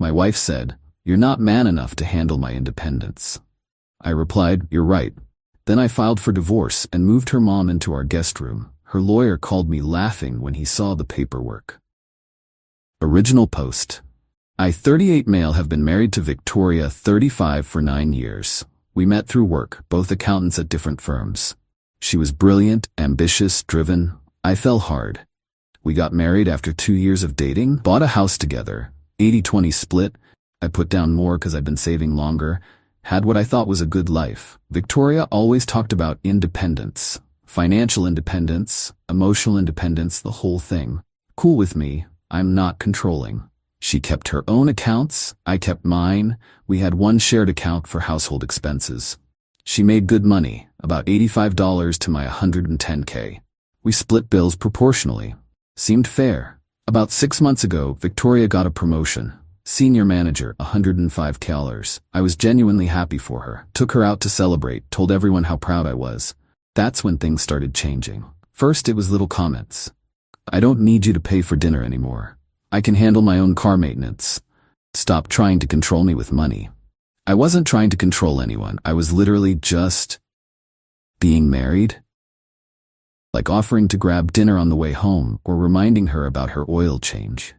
My wife said, "You're not man enough to handle my independence." I replied, "You're right." Then I filed for divorce and moved her mom into our guest room. Her lawyer called me laughing when he saw the paperwork. Original post. I, 38 male, have been married to Victoria, 35, for 9 years. We met through work, both accountants at different firms. She was brilliant, ambitious, driven. I fell hard. We got married after 2 years of dating, bought a house together, 80-20 split. I put down more because I'd been saving longer, had what I thought was a good life. Victoria always talked about independence, financial independence, emotional independence, the whole thing. Cool with me, I'm not controlling. She kept her own accounts, I kept mine. We had one shared account for household expenses. She made good money, about $85 to my $110K. We split bills proportionally. Seemed fair. About 6 months ago, Victoria got a promotion. Senior manager, $105K. I was genuinely happy for her. Took her out to celebrate, told everyone how proud I was. That's when things started changing. First, it was little comments. "I don't need you to pay for dinner anymore. I can handle my own car maintenance. Stop trying to control me with money." I wasn't trying to control anyone. I was literally just being married. Like offering to grab dinner on the way home or reminding her about her oil change.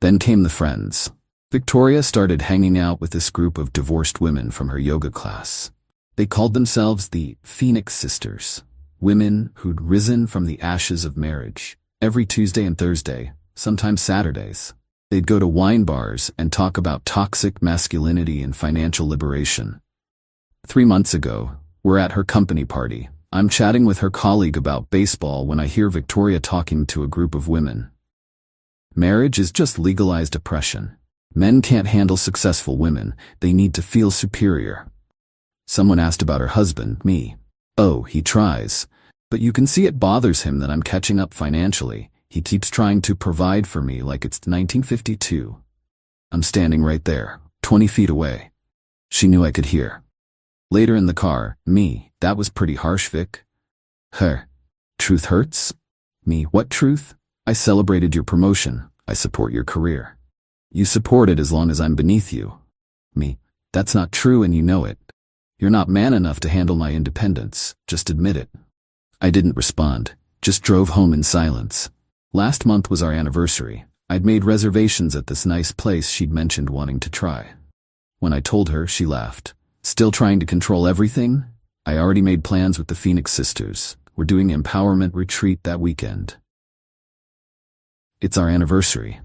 Then came the friends. Victoria started hanging out with this group of divorced women from her yoga class. They called themselves the Phoenix Sisters, women who'd risen from the ashes of marriage. Every Tuesday and Thursday, sometimes Saturdays, they'd go to wine bars and talk about toxic masculinity and financial liberation. 3 months ago, we're at her company party. I'm chatting with her colleague about baseball when I hear Victoria talking to a group of women. Marriage is just legalized oppression. Men can't handle successful women. They need to feel superior. Someone asked about her husband, me. "Oh, he tries. But you can see it bothers him that I'm catching up financially. He keeps trying to provide for me like it's 1952. I'm standing right there, 20 feet away. She knew I could hear. Later in the car, me, "That was pretty harsh, Vic." Her, "Truth hurts?" Me, "What truth?" "I celebrated your promotion. I support your career." "You support it as long as I'm beneath you." Me, "That's not true and you know it. You're not man enough to handle my independence. Just admit it." I didn't respond, just drove home in silence. Last month was our anniversary. I'd made reservations at this nice place she'd mentioned wanting to try. When I told her, she laughed. "Still trying to control everything?" I already made plans with the Phoenix Sisters. We're doing empowerment retreat that weekend. It's our anniversary.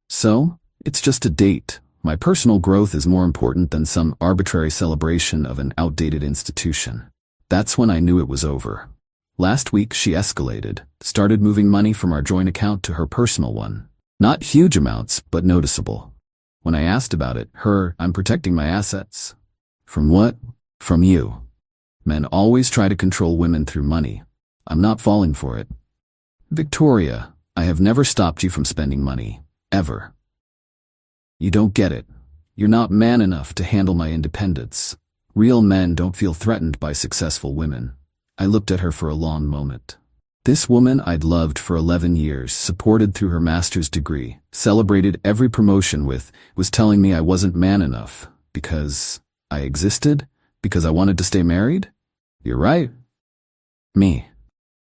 So, it's just a date. My personal growth is more important than some arbitrary celebration of an outdated institution. That's when I knew it was over. Last week she escalated, started moving money from our joint account to her personal one. Not huge amounts, but noticeable. When I asked about it, "I'm protecting my assets." "From what?" "From you. Men always try to control women through money. I'm not falling for it." "Victoria, I have never stopped you from spending money. Ever. You don't get it. You're not man enough to handle my independence. Real men don't feel threatened by successful women." I looked at her for a long moment. This woman I'd loved for 11 years, supported through her master's degree, celebrated every promotion with, was telling me I wasn't man enough because I existed, because I wanted to stay married? "You're right." Me,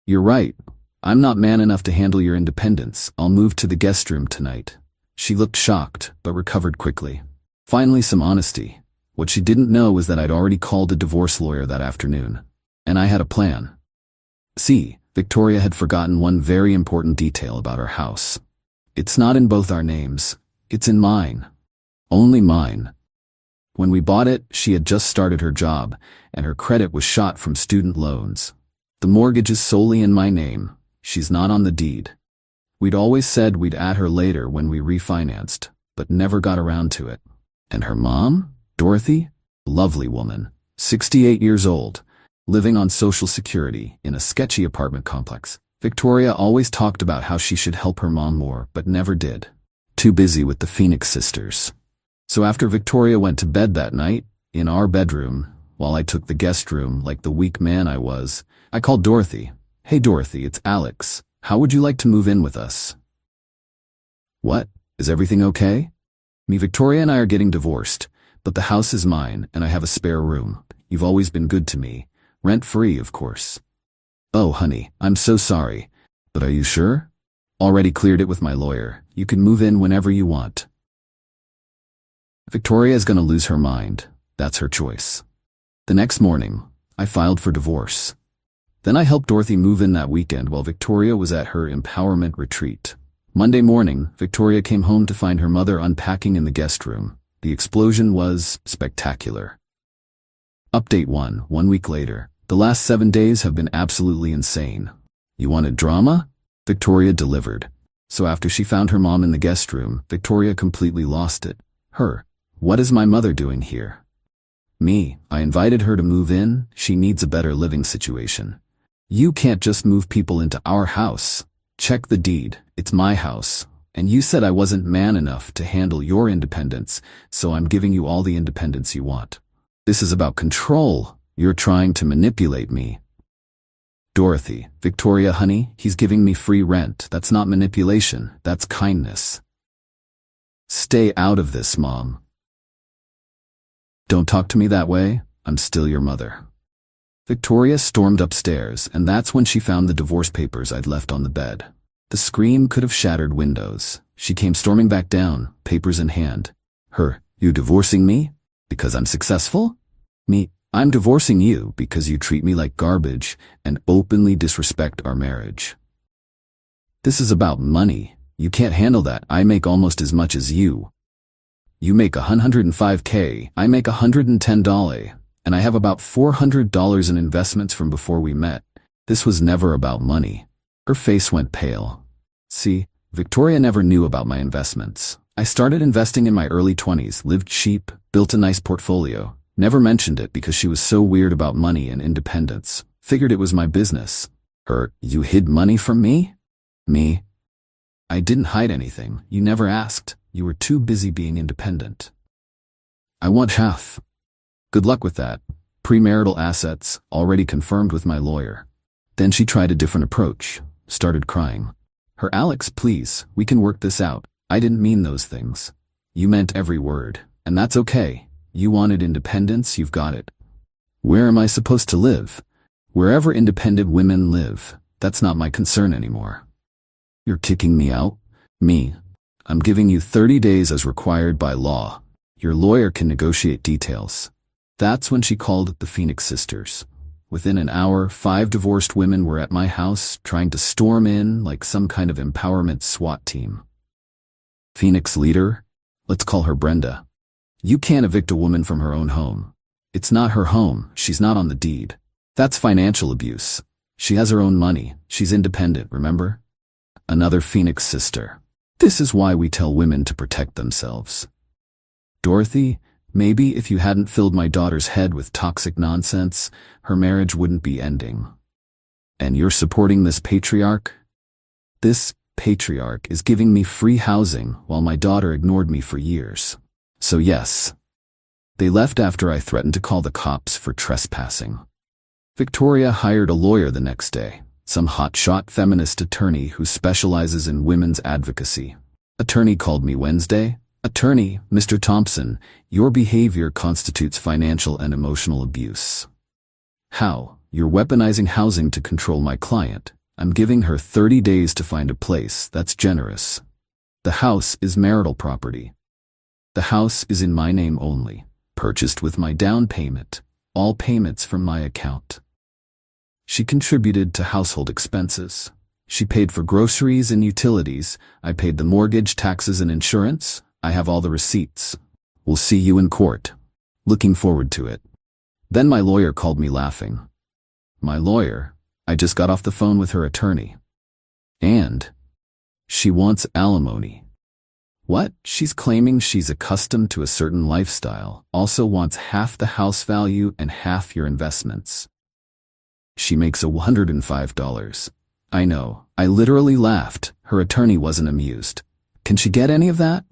"You're right. I'm not man enough to handle your independence. I'll move to the guest room tonight." She looked shocked, but recovered quickly. Finally, some honesty. What she didn't know was that I'd already called a divorce lawyer that afternoon. And I had a plan. See, Victoria had forgotten one very important detail about our house. It's not in both our names. It's in mine. Only mine. When we bought it, she had just started her job, and her credit was shot from student loans. The mortgage is solely in my name. She's not on the deed. We'd always said we'd add her later when we refinanced, but never got around to it. And her mom, Dorothy, lovely woman, 68 years old, living on Social Security in a sketchy apartment complex. Victoria always talked about how she should help her mom more, but never did. Too busy with the Phoenix Sisters. So after Victoria went to bed that night, in our bedroom, while I took the guest room like the weak man I was, I called Dorothy. "Hey Dorothy, it's Alex. How would you like to move in with us?" "What?" Is everything okay? Victoria and I are getting divorced, but the house is mine and I have a spare room. You've always been good to me. Rent-free, of course. Oh, honey, I'm so sorry. But are you sure? Already cleared it with my lawyer. You can move in whenever you want. Victoria is going to lose her mind. That's her choice. The next morning, I filed for divorce. Then I helped Dorothy move in that weekend while Victoria was at her empowerment retreat. Monday morning, Victoria came home to find her mother unpacking in the guest room. The explosion was spectacular. Update 1, 1 week later. The last 7 days have been absolutely insane. You wanted drama? Victoria delivered. So after she found her mom in the guest room, Victoria completely lost it. Her. What is my mother doing here? Me. I invited her to move in. She needs a better living situation. You can't just move people into our house. Check the deed. It's my house. And you said I wasn't man enough to handle your independence, so I'm giving you all the independence you want. This is about control. You're trying to manipulate me. Dorothy. Victoria, honey, he's giving me free rent. That's not manipulation. That's kindness. Stay out of this, Mom. Don't talk to me that way. I'm still your mother. Victoria stormed upstairs, and that's when she found the divorce papers I'd left on the bed. The scream could have shattered windows. She came storming back down, papers in hand. Her. You divorcing me? Because I'm successful? Me. I'm divorcing you because you treat me like garbage and openly disrespect our marriage. This is about money. You can't handle that. I make almost as much as you. You make $105K, I make $110, and I have about $400 in investments from before we met. This was never about money. Her face went pale. See, Victoria never knew about my investments. I started investing in my early 20s, lived cheap, built a nice portfolio. Never mentioned it because she was so weird about money and independence. Figured it was my business. Her. You hid money from me? Me? I didn't hide anything. You never asked. You were too busy being independent. I want half. Good luck with that. Premarital assets, already confirmed with my lawyer. Then she tried a different approach. Started crying. Her. Alex, please, we can work this out. I didn't mean those things. You meant every word. And that's okay. You wanted independence, you've got it. Where am I supposed to live? Wherever independent women live. That's not my concern anymore. You're kicking me out? Me. I'm giving you 30 days as required by law. Your lawyer can negotiate details. That's when she called the Phoenix sisters. Within an hour, 5 divorced women were at my house, trying to storm in like some kind of empowerment SWAT team. Phoenix leader? Let's call her Brenda. You can't evict a woman from her own home. It's not her home, she's not on the deed. That's financial abuse. She has her own money, she's independent, remember? Another Phoenix sister. This is why we tell women to protect themselves. Dorothy, maybe if you hadn't filled my daughter's head with toxic nonsense, her marriage wouldn't be ending. And you're supporting this patriarch? This patriarch is giving me free housing while my daughter ignored me for years. So yes. They left after I threatened to call the cops for trespassing. Victoria hired a lawyer the next day, some hotshot feminist attorney who specializes in women's advocacy. Attorney called me Wednesday. Attorney, Mr. Thompson, your behavior constitutes financial and emotional abuse. How? You're weaponizing housing to control my client. I'm giving her 30 days to find a place. That's generous. The house is marital property. The house is in my name only, purchased with my down payment, all payments from my account. She contributed to household expenses. She paid for groceries and utilities. I paid the mortgage, taxes, and insurance. I have all the receipts. We'll see you in court. Looking forward to it. Then my lawyer called me laughing. My lawyer? I just got off the phone with her attorney. And she wants alimony. What? She's claiming she's accustomed to a certain lifestyle, also wants half the house value and half your investments. She makes $105. I know. I literally laughed. Her attorney wasn't amused. Can she get any of that?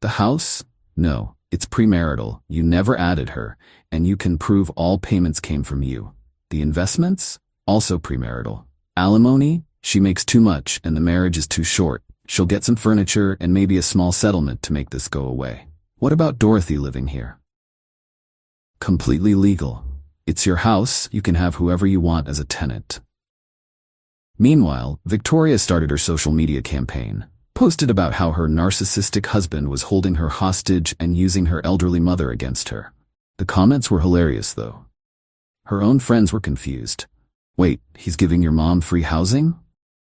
The house? No, it's premarital. You never added her, and you can prove all payments came from you. The investments? Also premarital. Alimony? She makes too much and the marriage is too short. She'll get some furniture and maybe a small settlement to make this go away. What about Dorothy living here? Completely legal. It's your house, you can have whoever you want as a tenant. Meanwhile, Victoria started her social media campaign, posted about how her narcissistic husband was holding her hostage and using her elderly mother against her. The comments were hilarious, though. Her own friends were confused. Wait, he's giving your mom free housing?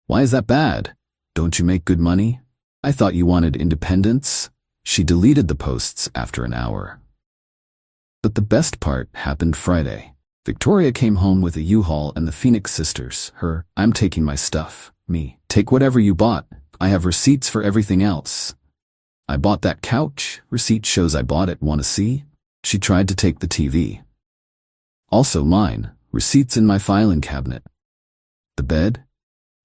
Why is that bad? Don't you make good money? I thought you wanted independence. She deleted the posts after an hour. But the best part happened Friday. Victoria came home with a U-Haul and the Phoenix sisters. Her, I'm taking my stuff. Me, take whatever you bought. I have receipts for everything else. I bought that couch. Receipt shows I bought it. Wanna see? She tried to take the TV. Also mine. Receipts in my filing cabinet. The bed?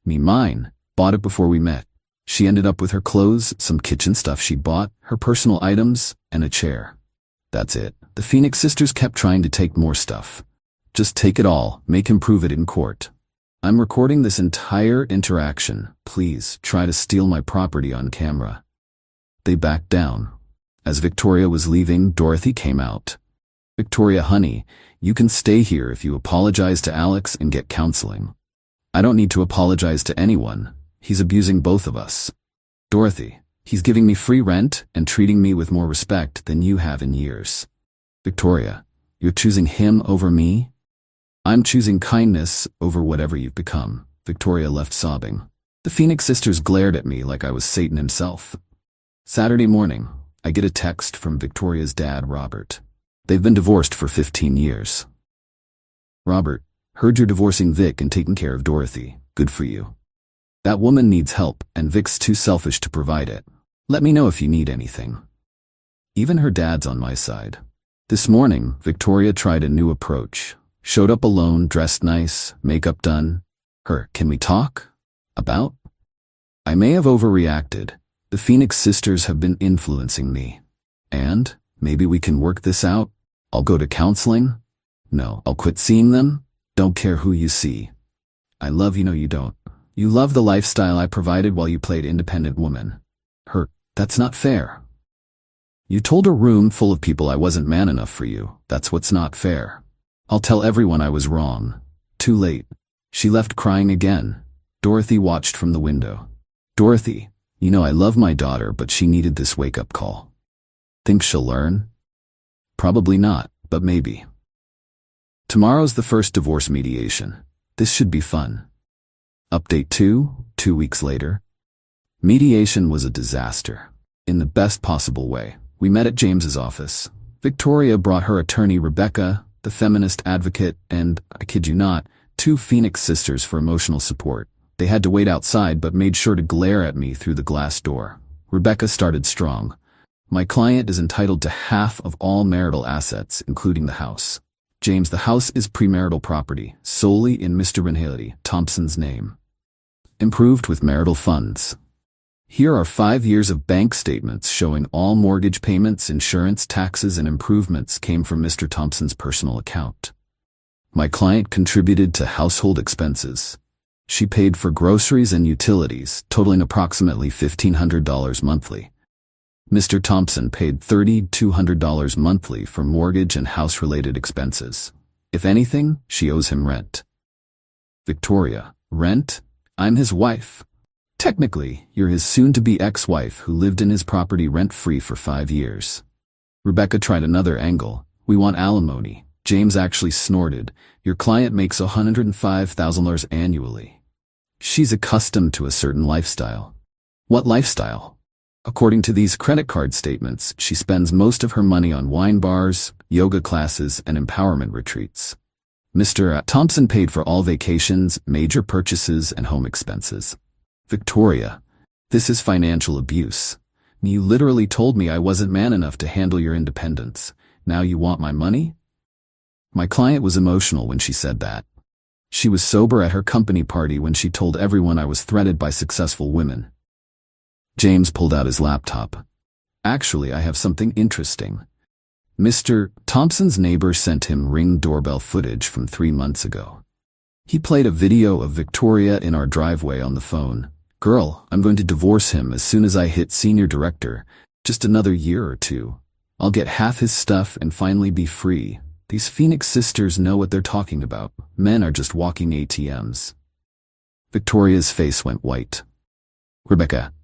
Me, mine. Bought it before we met. She ended up with her clothes, some kitchen stuff she bought, her personal items, and a chair. That's it. The Phoenix sisters kept trying to take more stuff. Just take it all, make him prove it in court. I'm recording this entire interaction. Please, try to steal my property on camera. They backed down. As Victoria was leaving, Dorothy came out. Victoria, honey, you can stay here if you apologize to Alex and get counseling. I don't need to apologize to anyone. He's abusing both of us. Dorothy, he's giving me free rent and treating me with more respect than you have in years. Victoria, you're choosing him over me? I'm choosing kindness over whatever you've become. Victoria left sobbing. The Phoenix sisters glared at me like I was Satan himself. Saturday morning, I get a text from Victoria's dad, Robert. They've been divorced for 15 years. Robert, heard you're divorcing Vic and taking care of Dorothy. Good for you. That woman needs help, and Vic's too selfish to provide it. Let me know if you need anything. Even her dad's on my side. This morning, Victoria tried a new approach. Showed up alone, dressed nice, makeup done. Her, can we talk? About? I may have overreacted. The Phoenix sisters have been influencing me. And, maybe we can work this out? I'll go to counseling? No, I'll quit seeing them? Don't care who you see. I love you, no you don't. You love the lifestyle I provided while you played independent woman. Her, that's not fair. You told a room full of people I wasn't man enough for you. That's what's not fair. I'll tell everyone I was wrong. Too late. She left crying again. Dorothy watched from the window. Dorothy, you know I love my daughter, but she needed this wake-up call. Think she'll learn? Probably not, but maybe. Tomorrow's the first divorce mediation. This should be fun. Update 2 weeks later. Mediation was a disaster. In the best possible way. We met at James's office. Victoria brought her attorney Rebecca, the feminist advocate, and, I kid you not, 2 Phoenix sisters for emotional support. They had to wait outside but made sure to glare at me through the glass door. Rebecca started strong. My client is entitled to half of all marital assets, including the house. James, the house is premarital property, solely in Mr. Renhaley Thompson's name. Improved with marital funds. Here are 5 years of bank statements showing all mortgage payments, insurance, taxes, and improvements came from Mr. Thompson's personal account. My client contributed to household expenses. She paid for groceries and utilities, totaling approximately $1,500 monthly. Mr. Thompson paid $3,200 monthly for mortgage and house-related expenses. If anything, she owes him rent. Victoria, rent? I'm his wife. Technically, you're his soon-to-be ex-wife who lived in his property rent-free for 5 years. Rebecca tried another angle. We want alimony. James actually snorted. Your client makes $105,000 annually. She's accustomed to a certain lifestyle. What lifestyle? According to these credit card statements, she spends most of her money on wine bars, yoga classes, and empowerment retreats. Mr. Thompson paid for all vacations, major purchases, and home expenses. Victoria, this is financial abuse. You literally told me I wasn't man enough to handle your independence. Now you want my money? My client was emotional when she said that. She was sober at her company party when she told everyone I was threatened by successful women. James pulled out his laptop. Actually, I have something interesting. Mr. Thompson's neighbor sent him Ring doorbell footage from 3 months ago. He played a video of Victoria in our driveway on the phone. Girl, I'm going to divorce him as soon as I hit senior director. Just another year or two. I'll get half his stuff and finally be free. These Phoenix sisters know what they're talking about. Men are just walking ATMs. Victoria's face went white. Rebecca,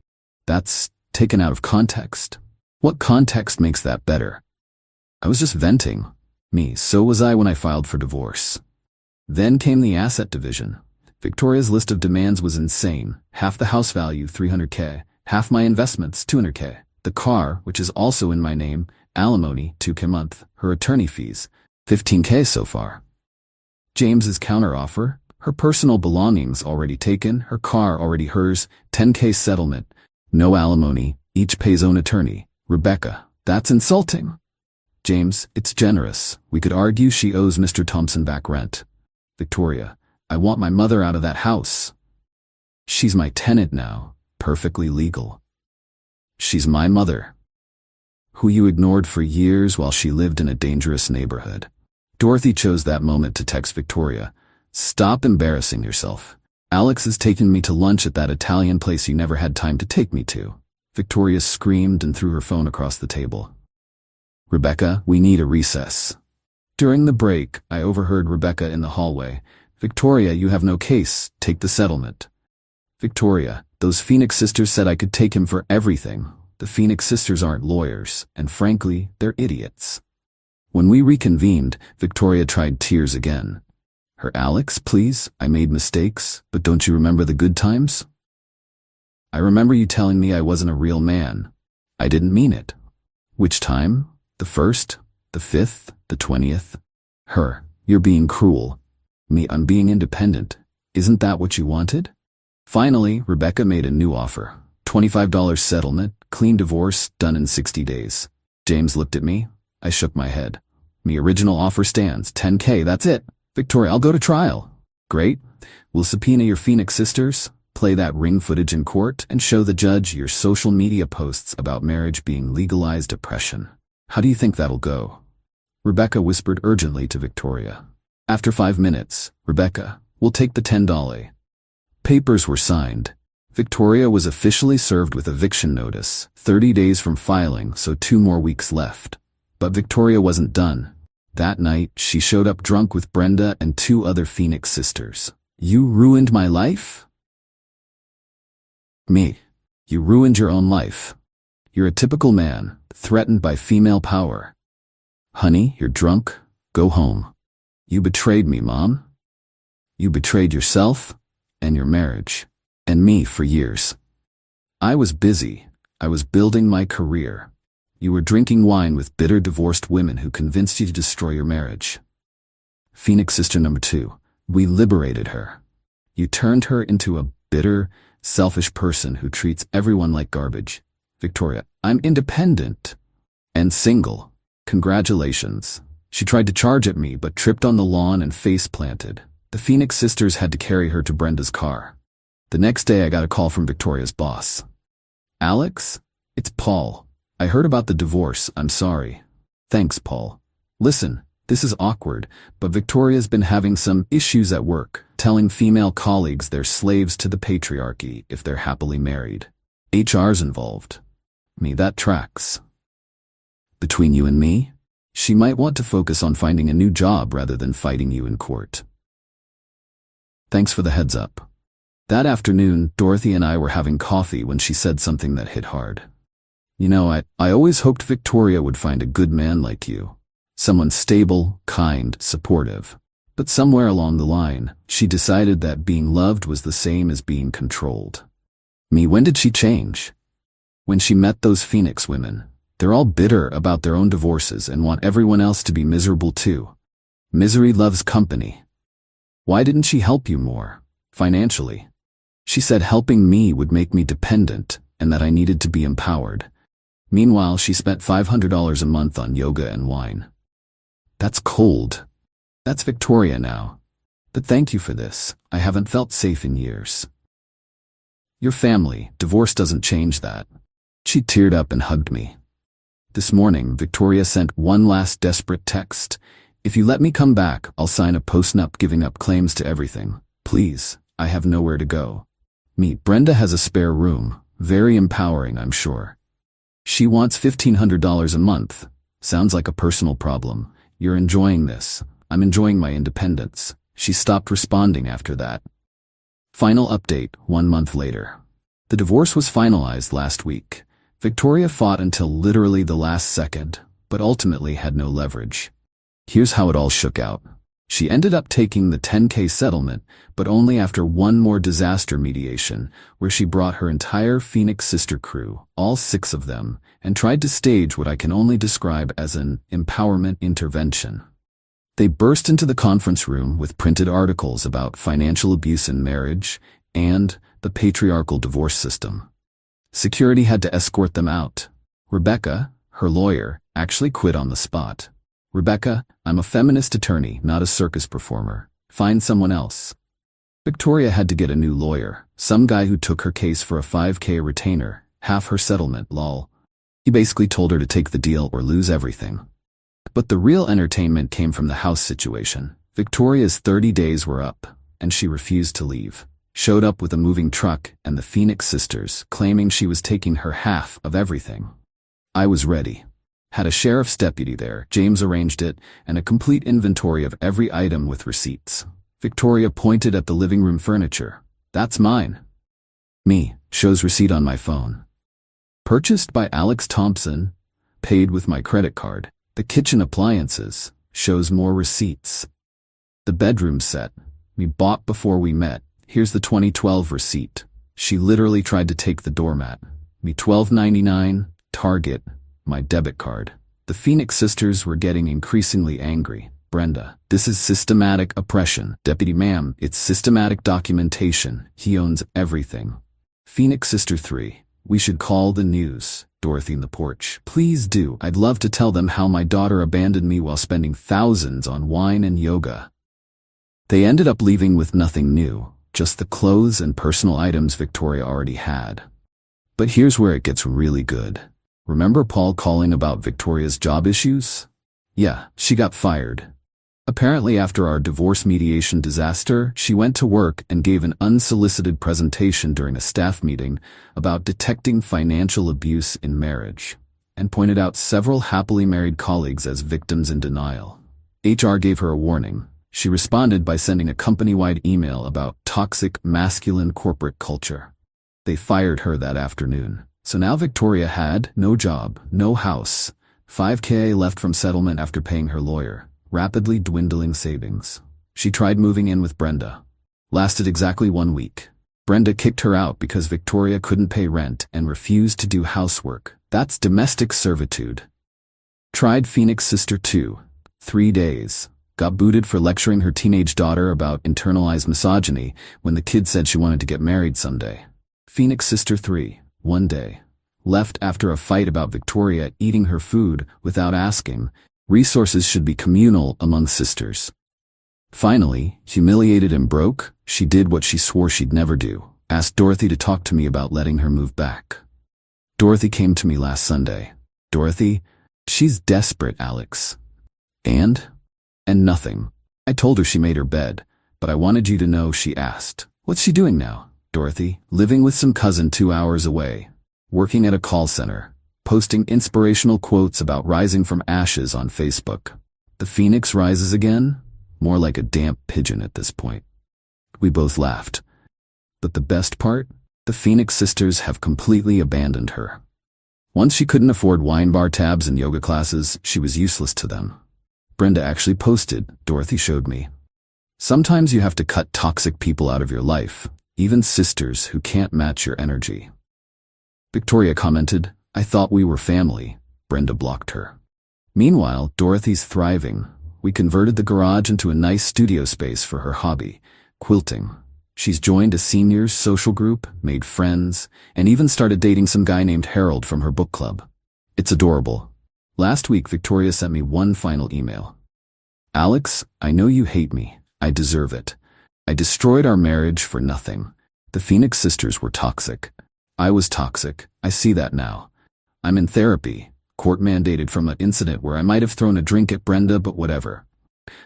that's taken out of context. What context makes that better? I was just venting. So was I when I filed for divorce. Then came the asset division. Victoria's list of demands was insane. Half the house value, $300K. Half my investments, $200K. The car, which is also in my name, alimony, $2K a month. Her attorney fees, $15K so far. James's counteroffer, her personal belongings already taken, her car already hers, $10K settlement. No alimony, each pays own attorney. Rebecca, that's insulting. James, it's generous. We could argue she owes Mr. Thompson back rent. Victoria, I want my mother out of that house. She's my tenant now, perfectly legal. She's my mother, who you ignored for years while she lived in a dangerous neighborhood. Dorothy chose that moment to text Victoria, stop embarrassing yourself. Alex has taken me to lunch at that Italian place you never had time to take me to. Victoria screamed and threw her phone across the table. Rebecca, we need a recess. During the break, I overheard Rebecca in the hallway. Victoria, you have no case. Take the settlement. Victoria, those Phoenix sisters said I could take him for everything. The Phoenix sisters aren't lawyers, and frankly, they're idiots. When we reconvened, Victoria tried tears again. Her Alex, please, I made mistakes, but don't you remember the good times? I remember you telling me I wasn't a real man. I didn't mean it. Which time? The 1st, the 5th, the 20th. Her, you're being cruel. Me, I'm being independent. Isn't that what you wanted? Finally, Rebecca made a new offer. $25 settlement, clean divorce, done in 60 days. James looked at me. I shook my head. Me original offer stands, $10K, that's it. Victoria, I'll go to trial. Great. We'll subpoena your Phoenix sisters, play that ring footage in court, and show the judge your social media posts about marriage being legalized oppression. How do you think that'll go? Rebecca whispered urgently to Victoria. After 5 minutes, Rebecca, we'll take the $10. Papers were signed. Victoria was officially served with eviction notice, 30 days from filing, so 2 more weeks left. But Victoria wasn't done. That night, she showed up drunk with Brenda and 2 other Phoenix sisters. You ruined my life? Me. You ruined your own life. You're a typical man, threatened by female power. Honey, you're drunk. Go home. You betrayed me, Mom. You betrayed yourself and your marriage, and me for years. I was busy. I was building my career. You were drinking wine with bitter divorced women who convinced you to destroy your marriage. Phoenix sister number 2, we liberated her. You turned her into a bitter, selfish person who treats everyone like garbage. Victoria, I'm independent and single. Congratulations. She tried to charge at me but tripped on the lawn and face planted. The Phoenix sisters had to carry her to Brenda's car. The next day I got a call from Victoria's boss. Alex? It's Paul. I heard about the divorce. I'm sorry. Thanks, Paul. Listen, this is awkward, but Victoria's been having some issues at work, telling female colleagues they're slaves to the patriarchy if they're happily married. HR's involved. Me, that tracks. Between you and me, she might want to focus on finding a new job rather than fighting you in court. Thanks for the heads up. That afternoon, Dorothy and I were having coffee when she said something that hit hard. You know, I always hoped Victoria would find a good man like you. Someone stable, kind, supportive. But somewhere along the line, she decided that being loved was the same as being controlled. Me, when did she change? When she met those Phoenix women. They're all bitter about their own divorces and want everyone else to be miserable too. Misery loves company. Why didn't she help you more, financially? She said helping me would make me dependent and that I needed to be empowered. Meanwhile, she spent $500 a month on yoga and wine. That's cold. That's Victoria now. But thank you for this. I haven't felt safe in years. Your family, divorce doesn't change that. She teared up and hugged me. This morning, Victoria sent one last desperate text. If you let me come back, I'll sign a postnup giving up claims to everything. Please, I have nowhere to go. Meet Brenda has a spare room. Very empowering, I'm sure. She wants $1,500 a month. Sounds like a personal problem. You're enjoying this. I'm enjoying my independence. She stopped responding after that. Final update, 1 month later. The divorce was finalized last week. Victoria fought until literally the last second, but ultimately had no leverage. Here's how it all shook out. She ended up taking the $10,000 settlement, but only after one more disaster mediation, where she brought her entire Phoenix sister crew, all 6 of them, and tried to stage what I can only describe as an empowerment intervention. They burst into the conference room with printed articles about financial abuse in marriage and the patriarchal divorce system. Security had to escort them out. Rebecca, her lawyer, actually quit on the spot. Rebecca, I'm a feminist attorney, not a circus performer. Find someone else. Victoria had to get a new lawyer, some guy who took her case for a $5,000 retainer, half her settlement, lol. He basically told her to take the deal or lose everything. But the real entertainment came from the house situation. Victoria's 30 days were up, and she refused to leave. Showed up with a moving truck and the Phoenix sisters, claiming she was taking her half of everything. I was ready. Had a sheriff's deputy there, James arranged it, and a complete inventory of every item with receipts. Victoria pointed at the living room furniture. That's mine. Me, shows receipt on my phone. Purchased by Alex Thompson, paid with my credit card. The kitchen appliances, shows more receipts. The bedroom set, we bought before we met. Here's the 2012 receipt. She literally tried to take the doormat. Me $12.99, Target, my debit card. The Phoenix sisters were getting increasingly angry. Brenda, this is systematic oppression. Deputy ma'am, it's systematic documentation. He owns everything. Phoenix sister 3, we should call the news. Dorothy in the porch. Please do. I'd love to tell them how my daughter abandoned me while spending thousands on wine and yoga. They ended up leaving with nothing new, just the clothes and personal items Victoria already had. But here's where it gets really good. Remember Paul calling about Victoria's job issues? Yeah, she got fired. Apparently after our divorce mediation disaster, she went to work and gave an unsolicited presentation during a staff meeting about detecting financial abuse in marriage, and pointed out several happily married colleagues as victims in denial. HR gave her a warning. She responded by sending a company-wide email about toxic masculine corporate culture. They fired her that afternoon. So now Victoria had no job, no house, $5,000 left from settlement after paying her lawyer, rapidly dwindling savings. She tried moving in with Brenda. Lasted exactly 1 week. Brenda kicked her out because Victoria couldn't pay rent and refused to do housework. That's domestic servitude. Tried Phoenix sister 2, 3 days. Got booted for lecturing her teenage daughter about internalized misogyny when the kid said she wanted to get married someday. Phoenix sister 3, 1 day. Left after a fight about Victoria eating her food without asking. Resources should be communal among sisters. Finally, humiliated and broke, she did what she swore she'd never do. Asked Dorothy to talk to me about letting her move back. Dorothy came to me last Sunday. Dorothy, she's desperate, Alex. And nothing. I told her she made her bed, but I wanted you to know she asked. What's she doing now? Dorothy, living with some cousin 2 hours away. Working at a call center. Posting inspirational quotes about rising from ashes on Facebook. The phoenix rises again? More like a damp pigeon at this point. We both laughed. But the best part? The Phoenix sisters have completely abandoned her. Once she couldn't afford wine bar tabs and yoga classes, she was useless to them. Brenda actually posted, Dorothy showed me. Sometimes you have to cut toxic people out of your life, even sisters who can't match your energy. Victoria commented, I thought we were family. Brenda blocked her. Meanwhile, Dorothy's thriving. We converted the garage into a nice studio space for her hobby, quilting. She's joined a seniors social group, made friends, and even started dating some guy named Harold from her book club. It's adorable. Last week, Victoria sent me one final email. Alex, I know you hate me. I deserve it. I destroyed our marriage for nothing. The Phoenix sisters were toxic. I was toxic. I see that now. I'm in therapy, court-mandated from an incident where I might have thrown a drink at Brenda, but whatever.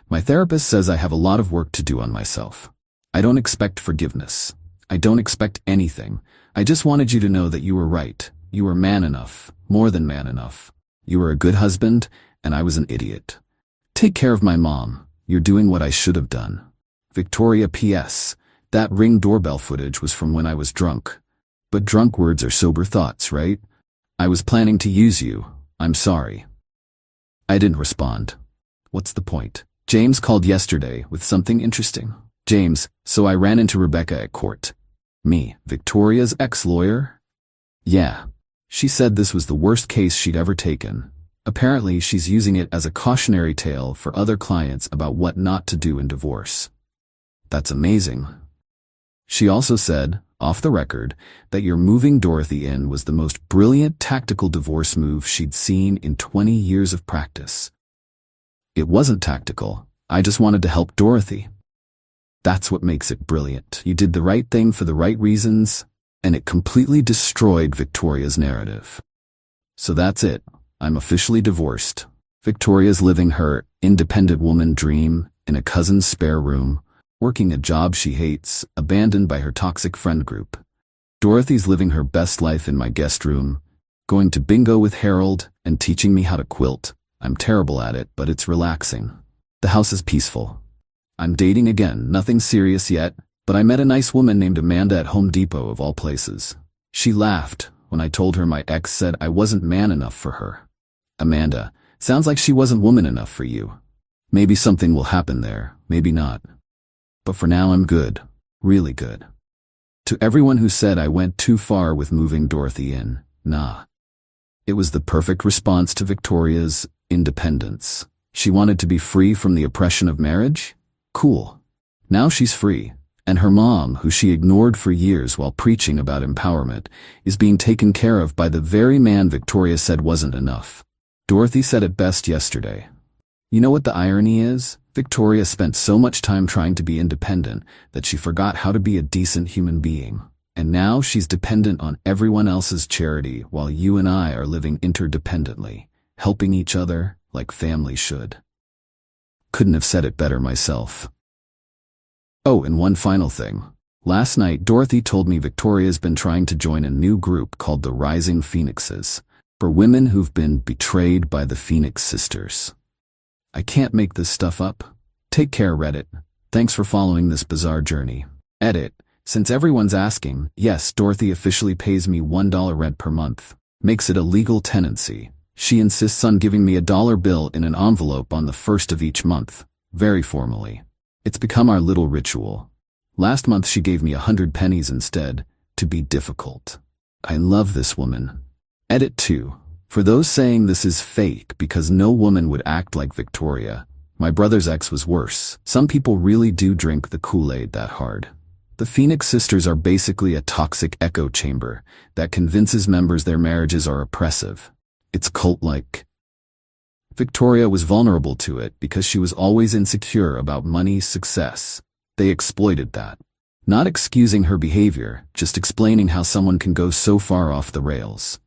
My therapist says I have a lot of work to do on myself. I don't expect forgiveness. I don't expect anything. I just wanted you to know that you were right. You were man enough, more than man enough. You were a good husband, and I was an idiot. Take care of my mom. You're doing what I should have done. Victoria P.S. That Ring doorbell footage was from when I was drunk. But drunk words are sober thoughts, right? I was planning to use you. I'm sorry. I didn't respond. What's the point? James called yesterday with something interesting. James, so I ran into Rebecca at court. Me, Victoria's ex-lawyer? Yeah. She said this was the worst case she'd ever taken. Apparently, she's using it as a cautionary tale for other clients about what not to do in divorce. That's amazing. She also said, off the record, that your moving Dorothy in was the most brilliant tactical divorce move she'd seen in 20 years of practice. It wasn't tactical. I just wanted to help Dorothy. That's what makes it brilliant. You did the right thing for the right reasons, and it completely destroyed Victoria's narrative. So that's it. I'm officially divorced. Victoria's living her independent woman dream in a cousin's spare room, working a job she hates, abandoned by her toxic friend group. Dorothy's living her best life in my guest room, going to bingo with Harold and teaching me how to quilt. I'm terrible at it, but it's relaxing. The house is peaceful. I'm dating again, nothing serious yet, but I met a nice woman named Amanda at Home Depot of all places. She laughed when I told her my ex said I wasn't man enough for her. Amanda, sounds like she wasn't woman enough for you. Maybe something will happen there, maybe not. But for now I'm good, really good. To everyone who said I went too far with moving Dorothy in, nah. It was the perfect response to Victoria's independence. She wanted to be free from the oppression of marriage? Cool. Now she's free, and her mom, who she ignored for years while preaching about empowerment, is being taken care of by the very man Victoria said wasn't enough. Dorothy said it best yesterday. You know what the irony is? Victoria spent so much time trying to be independent that she forgot how to be a decent human being. And now she's dependent on everyone else's charity while you and I are living interdependently, helping each other like family should. Couldn't have said it better myself. Oh, and one final thing. Last night, Dorothy told me Victoria's been trying to join a new group called the Rising Phoenixes, for women who've been betrayed by the Phoenix sisters. I can't make this stuff up. Take care, Reddit. Thanks for following this bizarre journey. Edit. Since everyone's asking, yes, Dorothy officially pays me $1 rent per month. Makes it a legal tenancy. She insists on giving me a dollar bill in an envelope on the first of each month. Very formally. It's become our little ritual. Last month she gave me 100 pennies instead, to be difficult. I love this woman. Edit 2. For those saying this is fake because no woman would act like Victoria, my brother's ex was worse. Some people really do drink the Qley that hard. The Phoenix sisters are basically a toxic echo chamber that convinces members their marriages are oppressive. It's cult-like. Victoria was vulnerable to it because she was always insecure about money, success. They exploited that. Not excusing her behavior, just explaining how someone can go so far off the rails.